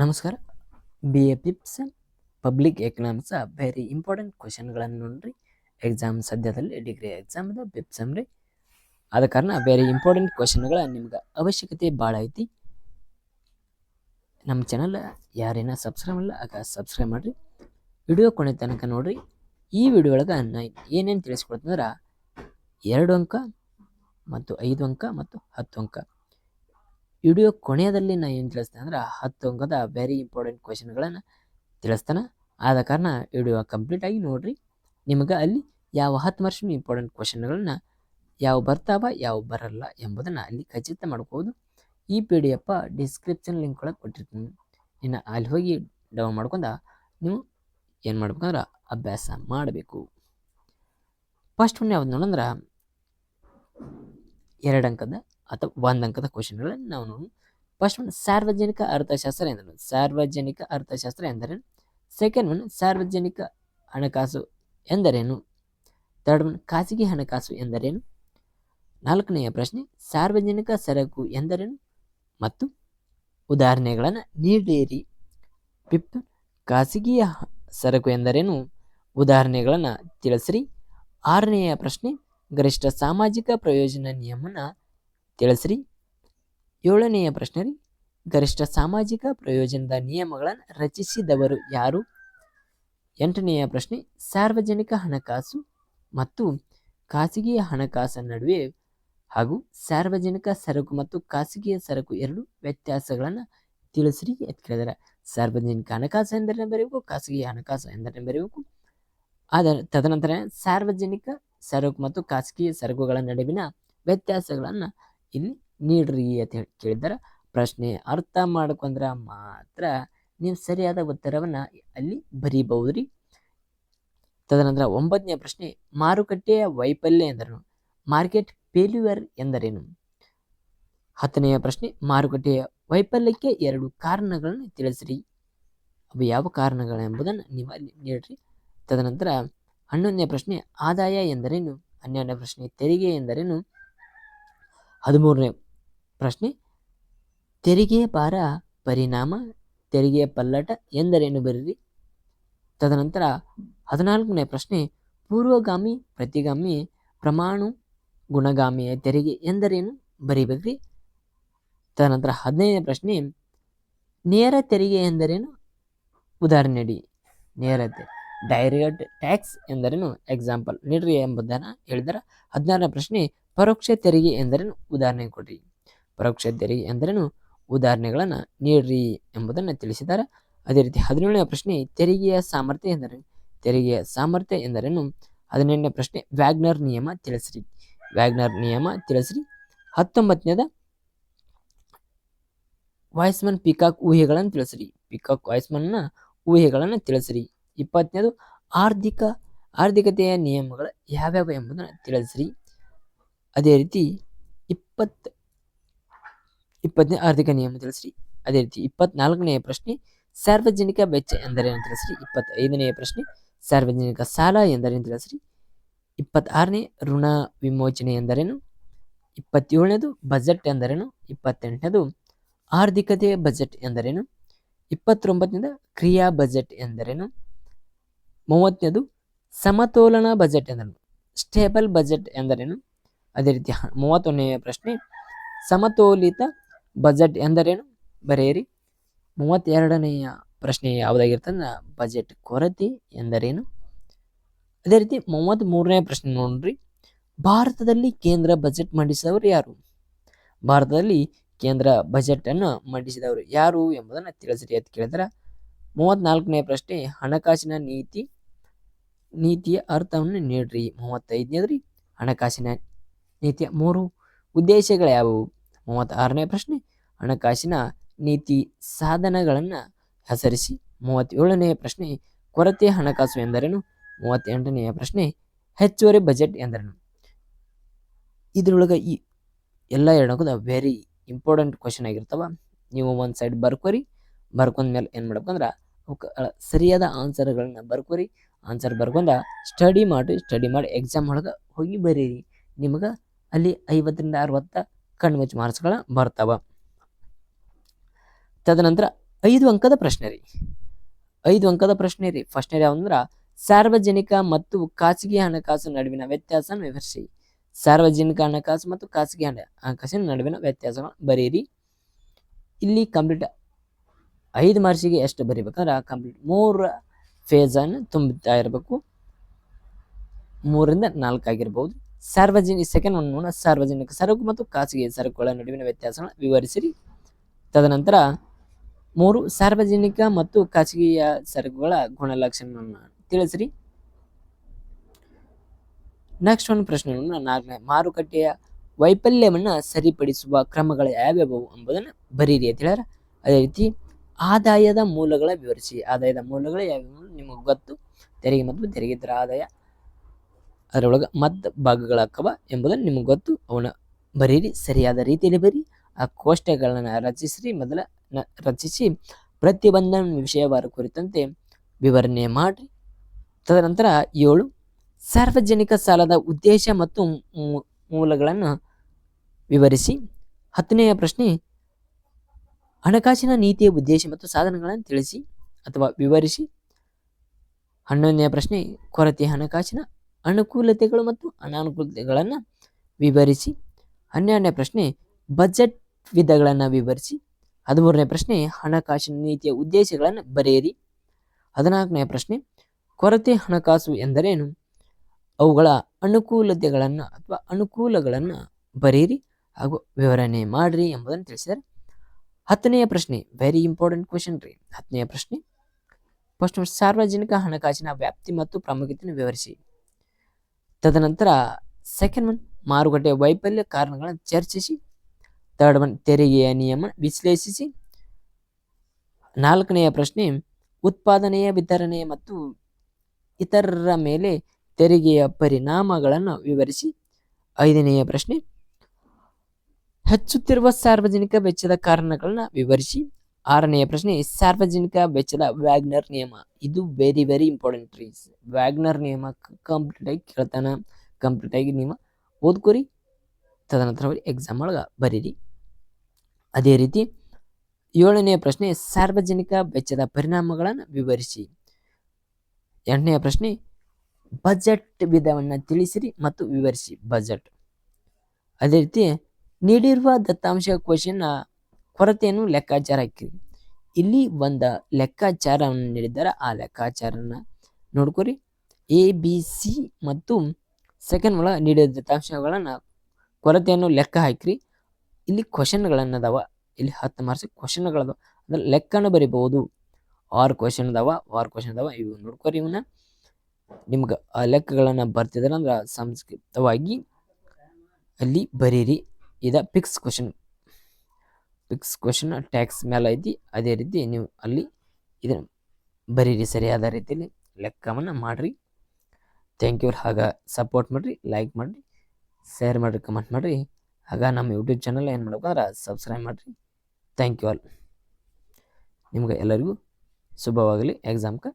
ನಮಸ್ಕಾರ. BA ಪಿಪ್ಸ್ public economics very important ಕ್ವಶನ್ಗಳನ್ನು ನೋಡ್ರಿ. ಎಕ್ಸಾಮ್ ಸದ್ಯದಲ್ಲಿ ಡಿಗ್ರಿ ಎಕ್ಸಾಮ್ದು ಪಿಪ್ಸಮ್ ರೀ. ಆದ ಕಾರಣ ವೆರಿ ಇಂಪಾರ್ಟೆಂಟ್ ಕ್ವಶನ್ಗಳ ನಿಮ್ಗೆ ಅವಶ್ಯಕತೆ ಭಾಳ ಐತಿ. ನಮ್ಮ ಚಾನಲ್ ಯಾರೇನ ಸಬ್ಸ್ಕ್ರೈಬ್ ಇಲ್ಲ ಆಗ ಸಬ್ಸ್ಕ್ರೈಬ್ ಮಾಡಿರಿ. ವಿಡಿಯೋ ಕೊನೆ ತನಕ ನೋಡ್ರಿ. ಈ ವಿಡಿಯೋ ಒಳಗೆ ನಾ ಏನೇನು ತಿಳಿಸ್ಕೊಡ್ತಂದ್ರೆ 2 ಅಂಕ ಮತ್ತು 5 ಅಂಕ ಮತ್ತು 10 ಅಂಕ. ವಿಡಿಯೋ ಕೊನೆಯದಲ್ಲಿ ನಾ ಏನು ತಿಳಿಸ್ತೇನೆ ಅಂದ್ರೆ 10 ಅಂಕದ ವೆರಿ ಇಂಪಾರ್ಟೆಂಟ್ ಕ್ವಶನ್ಗಳನ್ನು ತಿಳಿಸ್ತಾನೆ. ಆದ ಕಾರಣ ವಿಡಿಯೋ ಕಂಪ್ಲೀಟ್ ಆಗಿ ನೋಡ್ರಿ. ನಿಮಗೆ ಅಲ್ಲಿ ಯಾವ 10 ಮಾರ್ಕ್ಸ್ ಇಂಪಾರ್ಟೆಂಟ್ ಕ್ವಶನ್ಗಳನ್ನ ಯಾವ ಬರ್ತಾವ ಯಾವ ಬರಲ್ಲ ಎಂಬುದನ್ನು ಅಲ್ಲಿ ಖಚಿತ ಮಾಡ್ಕೋದು. ಈ PDF ಡಿಸ್ಕ್ರಿಪ್ಷನ್ ಲಿಂಕ್ ಒಳಗೆ ಕೊಟ್ಟಿರ್ತೀನಿ. ಇನ್ನು ಅಲ್ಲಿ ಹೋಗಿ ಡೌನ್ ಮಾಡ್ಕೊಂಡ ನೀವು ಏನು ಮಾಡ್ಬೇಕಂದ್ರೆ ಅಭ್ಯಾಸ ಮಾಡಬೇಕು. ಫಸ್ಟ್ ಒನ್ ಯಾವ್ದು ನೋಡಂದ್ರೆ 2 ಅಂಕದ ಅಥವಾ 1 ಅಂಕದ ಕ್ವಶನ್ಗಳನ್ನು ನಾವು ನೋಡಿ. ಫಸ್ಟ್ ಒನ್ ಸಾರ್ವಜನಿಕ ಅರ್ಥಶಾಸ್ತ್ರ ಎಂದರೇನು? ಸಾರ್ವಜನಿಕ ಅರ್ಥಶಾಸ್ತ್ರ ಎಂದರೇನು? ಸೆಕೆಂಡ್ ಒನ್ ಸಾರ್ವಜನಿಕ ಹಣಕಾಸು ಎಂದರೇನು? ಥರ್ಡ್ ಒನ್ ಖಾಸಗಿ ಹಣಕಾಸು ಎಂದರೇನು? 4ನೆಯ ಪ್ರಶ್ನೆ ಸಾರ್ವಜನಿಕ ಸರಕು ಎಂದರೇನು ಮತ್ತು ಉದಾಹರಣೆಗಳನ್ನು ನೀಡಿರಿ. ಫಿಫ್ತ್ ಖಾಸಗಿ ಸರಕು ಎಂದರೇನು? ಉದಾಹರಣೆಗಳನ್ನು ತಿಳಿಸ್ರಿ. 6ನೆಯ ಪ್ರಶ್ನೆ ಗರಿಷ್ಠ ಸಾಮಾಜಿಕ ಪ್ರಯೋಜನ ನಿಯಮನ ತಿಳಿಸ್ರಿ. 7ನೆಯ ಪ್ರಶ್ನೆ ರೀ ಗರಿಷ್ಠ ಸಾಮಾಜಿಕ ಪ್ರಯೋಜನದ ನಿಯಮಗಳನ್ನು ರಚಿಸಿದವರು ಯಾರು? 8ನೆಯ ಪ್ರಶ್ನೆ ಸಾರ್ವಜನಿಕ ಹಣಕಾಸು ಮತ್ತು ಖಾಸಗಿ ಹಣಕಾಸು ನಡುವೆ ಹಾಗೂ ಸಾರ್ವಜನಿಕ ಸರಕು ಮತ್ತು ಖಾಸಗಿ ಸರಕು ಎರಡು ವ್ಯತ್ಯಾಸಗಳನ್ನು ತಿಳಿಸ್ರಿ ಅಂತ ಕೇಳಿದಾರೆ. ಸಾರ್ವಜನಿಕ ಹಣಕಾಸು ಎಂದರೆ ಬರೀಬೇಕು, ಖಾಸಗಿ ಹಣಕಾಸು ಎಂದರೆ ಬರೀಬೇಕು. ತದನಂತರ ಸಾರ್ವಜನಿಕ ಸರಕು ಮತ್ತು ಖಾಸಗಿ ಸರಕುಗಳ ನಡುವಿನ ವ್ಯತ್ಯಾಸಗಳನ್ನು ಇಲ್ಲಿ ನೀಡ್ರಿ ಅಂತ ಹೇಳಿ ಕೇಳಿದ್ದಾರೆ. ಪ್ರಶ್ನೆ ಅರ್ಥ ಮಾಡ್ಕೊಂಡ್ರೆ ಮಾತ್ರ ನೀವು ಸರಿಯಾದ ಉತ್ತರವನ್ನು ಅಲ್ಲಿ ಬರೀಬಹುದ್ರಿ. ತದನಂತರ 9ನೇ ಪ್ರಶ್ನೆ ಮಾರುಕಟ್ಟೆಯ ವೈಫಲ್ಯ ಎಂದರೇನು? ಮಾರ್ಕೆಟ್ ಫೇಲ್ಯೂರ್ ಎಂದರೇನು? 10ನೆಯ ಪ್ರಶ್ನೆ ಮಾರುಕಟ್ಟೆಯ ವೈಫಲ್ಯಕ್ಕೆ 2 ಕಾರಣಗಳನ್ನು ತಿಳಿಸ್ರಿ. ಅವು ಯಾವ ಕಾರಣಗಳೆಂಬುದನ್ನು ನೀವು ಅಲ್ಲಿ ನೀಡ್ರಿ. ತದನಂತರ 11ನೇ ಪ್ರಶ್ನೆ ಆದಾಯ ಎಂದರೇನು? 12ನೇ ಪ್ರಶ್ನೆ ತೆರಿಗೆ ಎಂದರೇನು? 13ನೇ ಪ್ರಶ್ನೆ ತೆರಿಗೆ ಭಾರ ಪರಿಣಾಮ ತೆರಿಗೆ ಪಲ್ಲಟ ಎಂದರೇನು ಬರೀರಿ. ತದನಂತರ 14ನೇ ಪ್ರಶ್ನೆ ಪೂರ್ವಗಾಮಿ ಪ್ರತಿಗಾಮಿ ಪ್ರಮಾಣು ಗುಣಗಾಮಿಯ ತೆರಿಗೆ ಎಂದರೇನು ಬರೀಬೇಕ್ರಿ. ತದನಂತರ 15ನೇ ಪ್ರಶ್ನೆ ನೇರ ತೆರಿಗೆ ಎಂದರೇನು? ಉದಾಹರಣೆ ನೀಡಿ. ನೇರತೆ ಡೈರೆಕ್ಟ್ ಟ್ಯಾಕ್ಸ್ ಎಂದರೇನು? ಎಕ್ಸಾಂಪಲ್ ನೀಡ್ರಿ ಎಂಬುದನ್ನು ಹೇಳಿದಾರೆ. 16ನೇ ಪ್ರಶ್ನೆ ಪರೋಕ್ಷ ತೆರಿಗೆ ಎಂದರೇನು? ಉದಾಹರಣೆ ಕೊಡ್ರಿ. ಪರೋಕ್ಷ ತೆರಿಗೆ ಎಂದರೇನು? ಉದಾಹರಣೆಗಳನ್ನು ನೀಡ್ರಿ ಎಂಬುದನ್ನು ತಿಳಿಸಿದ್ದಾರೆ. ಅದೇ ರೀತಿ 17ನೇ ಪ್ರಶ್ನೆ ತೆರಿಗೆಯ ಸಾಮರ್ಥ್ಯ ಎಂದರೇನು? ತೆರಿಗೆಯ ಸಾಮರ್ಥ್ಯ ಎಂದರೇನು? 18ನೇ ಪ್ರಶ್ನೆ ವ್ಯಾಗ್ನರ್ ನಿಯಮ ತಿಳಿಸ್ರಿ. ವ್ಯಾಗ್ನರ್ ನಿಯಮ ತಿಳಿಸ್ರಿ. 19ನೇದ ವಾಯ್ಸ್ಮನ್ ಪಿಕಾಕ್ ಊಹೆಗಳನ್ನು ತಿಳಿಸ್ರಿ. ಪಿಕಾಕ್ ವಾಯ್ಸ್ಮನ್ನ ಊಹೆಗಳನ್ನು ತಿಳಿಸ್ರಿ. 20ನೇದು ಆರ್ಥಿಕತೆಯ ನಿಯಮಗಳು ಯಾವ್ಯಾವ ಎಂಬುದನ್ನು ತಿಳಿಸ್ರಿ. ಅದೇ ರೀತಿ 20ನೇ ಆರ್ಥಿಕ ನಿಯಮ ತಿಳಿಸ್ರಿ. ಅದೇ ರೀತಿ 24ನೇ ಪ್ರಶ್ನೆ ಸಾರ್ವಜನಿಕ ವೆಚ್ಚ ಎಂದರೇನು ತಿಳಿಸ್ರಿ. 25ನೇ ಪ್ರಶ್ನೆ ಸಾರ್ವಜನಿಕ ಸಾಲ ಎಂದರೇನು ತಿಳಿಸ್ರಿ. 26ನೇ ಋಣ ವಿಮೋಚನೆ ಎಂದರೇನು? 27ನೇದು ಬಜೆಟ್ ಎಂದರೇನು? 28ನೇದು ಆರ್ಥಿಕತೆ ಬಜೆಟ್ ಎಂದರೇನು? 29ನೇದು ಕ್ರಿಯಾ ಬಜೆಟ್ ಎಂದರೇನು? 30ನೇದು ಸಮತೋಲನ ಬಜೆಟ್ ಎಂದರೇನು? ಸ್ಟೇಬಲ್ ಬಜೆಟ್ ಎಂದರೇನು? ಅದೇ ರೀತಿ 31ನೇ ಪ್ರಶ್ನೆ ಸಮತೋಲಿತ ಬಜೆಟ್ ಎಂದರೇನು ಬರೆಯಿರಿ. 32ನೆಯ ಪ್ರಶ್ನೆ ಯಾವುದಾಗಿರ್ತಂದ್ರೆ ಬಜೆಟ್ ಕೊರತೆ ಎಂದರೇನು? ಅದೇ ರೀತಿ 33ನೇ ಪ್ರಶ್ನೆ ನೋಡ್ರಿ ಭಾರತದಲ್ಲಿ ಕೇಂದ್ರ ಬಜೆಟ್ ಮಂಡಿಸಿದವರು ಯಾರು? ಭಾರತದಲ್ಲಿ ಕೇಂದ್ರ ಬಜೆಟ್ ಅನ್ನು ಮಂಡಿಸಿದವರು ಯಾರು ಎಂಬುದನ್ನು ತಿಳಿಸ್ರಿ ಅಂತ ಕೇಳಿದ್ರೆ. 34ನೇ ಪ್ರಶ್ನೆ ಹಣಕಾಸಿನ ನೀತಿಯ ಅರ್ಥವನ್ನು ನೀಡ್ರಿ. 35ನೇದ್ರಿ ಹಣಕಾಸಿನ ನೀತಿಯ 3 ಉದ್ದೇಶಗಳು ಯಾವುವು? 36ನೇ ಪ್ರಶ್ನೆ ಹಣಕಾಸಿನ ನೀತಿ ಸಾಧನಗಳನ್ನು ಹೆಸರಿಸಿ. 37ನೇ ಪ್ರಶ್ನೆ ಕೊರತೆ ಹಣಕಾಸು ಎಂದರೇನು? 38ನೇ ಪ್ರಶ್ನೆ ಹೆಚ್ಚುವರಿ ಬಜೆಟ್ ಎಂದರೇನು? ಇದ್ರೊಳಗೆ ಈ ಎಲ್ಲ 2 ವೆರಿ ಇಂಪಾರ್ಟೆಂಟ್ ಕ್ವಶನ್ ಆಗಿರ್ತಾವ. ನೀವು ಒಂದು ಸೈಡ್ ಬರ್ಕೋರಿ. ಬರ್ಕೊಂಡ್ಮೇಲೆ ಏನು ಮಾಡ್ಬೇಕಂದ್ರೆ ಅವಕ್ಕೆ ಸರಿಯಾದ ಆನ್ಸರ್ಗಳನ್ನ ಬರ್ಕೋರಿ. ಆನ್ಸರ್ ಬರ್ಕೊಂಡ ಸ್ಟಡಿ ಮಾಡಿ ಎಕ್ಸಾಮ್ ಒಳಗೆ ಹೋಗಿ ಬರೀರಿ. ನಿಮಗೆ ಅಲ್ಲಿ 50ರಿಂದ 60 ಕಣ್ಮುಚ್ಚಿ ಮಾರ್ಕ್ಸ್ಗಳ ಬರ್ತಾವ. ತದನಂತರ 5 ಅಂಕದ ಪ್ರಶ್ನೆ ರೀ. 5 ಅಂಕದ ಪ್ರಶ್ನೆ ರೀ. ಫಸ್ಟ್ನೇ ಯಾವಂದ್ರ ಸಾರ್ವಜನಿಕ ಮತ್ತು ಖಾಸಗಿ ಹಣಕಾಸು ನಡುವಿನ ವ್ಯತ್ಯಾಸ ವಿವರಿಸಿ. ಸಾರ್ವಜನಿಕ ಹಣಕಾಸು ಮತ್ತು ಖಾಸಗಿ ಹಣಕಾಸಿನ ನಡುವಿನ ವ್ಯತ್ಯಾಸ ಬರೀರಿ. ಇಲ್ಲಿ ಕಂಪ್ಲೀಟ್ 5 ಮಾರ್ಕ್ಸಿಗೆ ಎಷ್ಟು ಬರೀಬೇಕಂದ್ರೆ ಕಂಪ್ಲೀಟ್ 3 ಫೇಸ್ ಅನ್ನು ತುಂಬುತ್ತಾ ಇರಬೇಕು. 3 ರಿಂದ 4 ಆಗಿರ್ಬಹುದು. ಸೆಕೆಂಡ್ ಒನ್ ಸಾರ್ವಜನಿಕ ಸರಕು ಮತ್ತು ಖಾಸಗಿ ಸರಕುಗಳ ನಡುವಿನ ವ್ಯತ್ಯಾಸಗಳನ್ನು ವಿವರಿಸಿರಿ. ತದನಂತರ 3 ಸಾರ್ವಜನಿಕ ಮತ್ತು ಖಾಸಗಿಯ ಸರಕುಗಳ ಗುಣಲಕ್ಷಣವನ್ನು ತಿಳಿಸಿರಿ. ನೆಕ್ಸ್ಟ್ ಒಂದು ಪ್ರಶ್ನೆ 4ನೇ ಮಾರುಕಟ್ಟೆಯ ವೈಫಲ್ಯವನ್ನು ಸರಿಪಡಿಸುವ ಕ್ರಮಗಳು ಯಾವ್ಯಾವು ಎಂಬುದನ್ನು ಬರೀರಿ ಅಂತ ಹೇಳ್ಯಾರ. ಅದೇ ರೀತಿ ಆದಾಯದ ಮೂಲಗಳ ವಿವರಿಸಿ. ಆದಾಯದ ಮೂಲಗಳು ಯಾವ್ಯಾವು ನಿಮಗೆ ಗೊತ್ತು. ತೆರಿಗೆ ಮತ್ತು ತೆರಿಗೆದರ ಆದಾಯ, ಅದರೊಳಗೆ ಮಧ್ಯ ಭಾಗಗಳಾಕವ ಎಂಬುದನ್ನು ನಿಮಗೆ ಗೊತ್ತು. ಅವನ್ನ ಬರೀರಿ, ಸರಿಯಾದ ರೀತಿಯಲ್ಲಿ ಬರೀ. ಆ ಕೋಷ್ಟಕಗಳನ್ನು ರಚಿಸಿ ಪ್ರತಿಯೊಂದು ವಿಷಯವಾರ ಕುರಿತಂತೆ ವಿವರಣೆ ಮಾಡಿ. ತದನಂತರ 7 ಸಾರ್ವಜನಿಕ ಸಾಲದ ಉದ್ದೇಶ ಮತ್ತು ಮೂಲಗಳನ್ನು ವಿವರಿಸಿ. 10ನೆಯ ಪ್ರಶ್ನೆ ಹಣಕಾಸಿನ ನೀತಿಯ ಉದ್ದೇಶ ಮತ್ತು ಸಾಧನಗಳನ್ನು ತಿಳಿಸಿ ಅಥವಾ ವಿವರಿಸಿ. 11ನೆಯ ಪ್ರಶ್ನೆ ಕೊರತೆ ಹಣಕಾಸಿನ ಅನುಕೂಲತೆಗಳು ಮತ್ತು ಅನಾನುಕೂಲತೆಗಳನ್ನು ವಿವರಿಸಿ. 12ನೇ ಪ್ರಶ್ನೆ ಬಜೆಟ್ ವಿಧಗಳನ್ನು ವಿವರಿಸಿ. 13ನೇ ಪ್ರಶ್ನೆ ಹಣಕಾಸಿನ ನೀತಿಯ ಉದ್ದೇಶಗಳನ್ನು ಬರೆಯಿರಿ. 14ನೇ ಪ್ರಶ್ನೆ ಕೊರತೆ ಹಣಕಾಸು ಎಂದರೇನು, ಅವುಗಳ ಅನುಕೂಲತೆಗಳನ್ನು ಅಥವಾ ಅನುಕೂಲಗಳನ್ನು ಬರೆಯಿರಿ ಹಾಗೂ ವಿವರಣೆ ಮಾಡಿರಿ ಎಂಬುದನ್ನು ತಿಳಿಸಿದ್ದಾರೆ. 10ನೆಯ ಪ್ರಶ್ನೆ ವೆರಿ ಇಂಪಾರ್ಟೆಂಟ್ ಕ್ವೆಶನ್ ರೀ. 10ನೆಯ ಪ್ರಶ್ನೆ ಫಸ್ಟ್ ಸಾರ್ವಜನಿಕ ಹಣಕಾಸಿನ ವ್ಯಾಪ್ತಿ ಮತ್ತು ಪ್ರಾಮುಖ್ಯತೆಯನ್ನು ವಿವರಿಸಿ. ತದನಂತರ ಸೆಕೆಂಡ್ ಒನ್ ಮಾರುಕಟ್ಟೆಯ ವೈಫಲ್ಯ ಕಾರಣಗಳನ್ನು ಚರ್ಚಿಸಿ. ಥರ್ಡ್ ಒನ್ ತೆರಿಗೆಯ ನಿಯಮ ವಿಶ್ಲೇಷಿಸಿ. 4ನೆಯ ಪ್ರಶ್ನೆ ಉತ್ಪಾದನೆಯ ವಿತರಣೆ ಮತ್ತು ಇತರರ ಮೇಲೆ ತೆರಿಗೆಯ ಪರಿಣಾಮಗಳನ್ನು ವಿವರಿಸಿ. 5ನೆಯ ಪ್ರಶ್ನೆ ಹೆಚ್ಚುತ್ತಿರುವ ಸಾರ್ವಜನಿಕ ವೆಚ್ಚದ ಕಾರಣಗಳನ್ನ ವಿವರಿಸಿ. 6ನೆಯ ಪ್ರಶ್ನೆ ಸಾರ್ವಜನಿಕ ವೆಚ್ಚದ ವ್ಯಾಗ್ನರ್ ನಿಯಮ. ಇದು ವೆರಿ ವೆರಿ ಇಂಪಾರ್ಟೆಂಟ್ ರೀ. ವ್ಯಾಗ್ನರ್ ನಿಯಮ ಕಂಪ್ಲೀಟ್ ಆಗಿ ಕೇಳ್ತಾನ, ಕಂಪ್ಲೀಟ್ ಆಗಿ ನೀವು ಓದ್ಕೊರಿ. ತದನಂತರ ಎಕ್ಸಾಮ್ ಒಳಗೆ ಬರೀರಿ. ಅದೇ ರೀತಿ 7ನೆಯ ಪ್ರಶ್ನೆ ಸಾರ್ವಜನಿಕ ವೆಚ್ಚದ ಪರಿಣಾಮಗಳನ್ನು ವಿವರಿಸಿ. 8ನೆಯ ಪ್ರಶ್ನೆ ಬಜೆಟ್ ವಿಧವನ್ನು ತಿಳಿಸಿರಿ ಮತ್ತು ವಿವರಿಸಿ. ಬಜೆಟ್. ಅದೇ ರೀತಿ ನೀಡಿರುವ ದತ್ತಾಂಶ ಕ್ವಶನ್ ಕೊರತೆಯನ್ನು ಲೆಕ್ಕಾಚಾರ ಹಾಕಿರಿ. ಇಲ್ಲಿ ಒಂದು ಲೆಕ್ಕಾಚಾರವನ್ನು ನೀಡಿದ್ದಾರೆ, ಆ ಲೆಕ್ಕಾಚಾರನ ನೋಡ್ಕೊರಿ. ABC ಮತ್ತು ಸೆಕೆಂಡ್ ಒಳಗೆ ನೀಡಿದ ದತ್ತಾಂಶಗಳನ್ನು ಕೊರತೆಯನ್ನು ಲೆಕ್ಕ ಹಾಕಿರಿ. ಇಲ್ಲಿ ಕ್ವಶನ್ಗಳನ್ನು ಅದಾವ. ಇಲ್ಲಿ 10 ಮಾರ್ಕ್ಸ್ ಕ್ವಶನ್ಗಳದಾವ, ಅಂದ್ರೆ ಲೆಕ್ಕನ ಬರಿಬಹುದು. 6 ಕ್ವಶನ್ ಅದಾವ. ಇವು ನೋಡ್ಕೊರಿ. ಇವನ್ನ ನಿಮ್ಗೆ ಆ ಲೆಕ್ಕಗಳನ್ನು ಬರ್ತಿದಾರೆ ಅಂದ್ರೆ ಸಂಸ್ಕೃತವಾಗಿ ಅಲ್ಲಿ ಬರೀರಿ. ಇದ ಫಿಕ್ಸ್ ಕ್ವಶನ್ ಟ್ಯಾಕ್ಸ್ ಮೇಲೆ ಐತಿ. ಅದೇ ರೀತಿ ನೀವು ಅಲ್ಲಿ ಇದನ್ನು ಬರೀರಿ, ಸರಿಯಾದ ರೀತಿಯಲ್ಲಿ ಲೆಕ್ಕವನ್ನು ಮಾಡಿರಿ. Thank you. ಆಗ ಸಪೋರ್ಟ್ ಮಾಡಿರಿ, ಲೈಕ್ ಮಾಡಿರಿ, ಶೇರ್ ಮಾಡಿರಿ, ಕಮೆಂಟ್ ಮಾಡಿರಿ. ಆಗ ನಮ್ಮ ಯೂಟ್ಯೂಬ್ ಚಾನಲ್ ಏನು ಮಾಡ್ಬೇಕಂದ್ರೆ ಸಬ್ಸ್ಕ್ರೈಬ್ ಮಾಡಿರಿ. Thank you all. ನಿಮ್ಗೆ ಎಲ್ಲರಿಗೂ ಶುಭವಾಗಲಿ ಎಕ್ಸಾಮ್ಗೆ.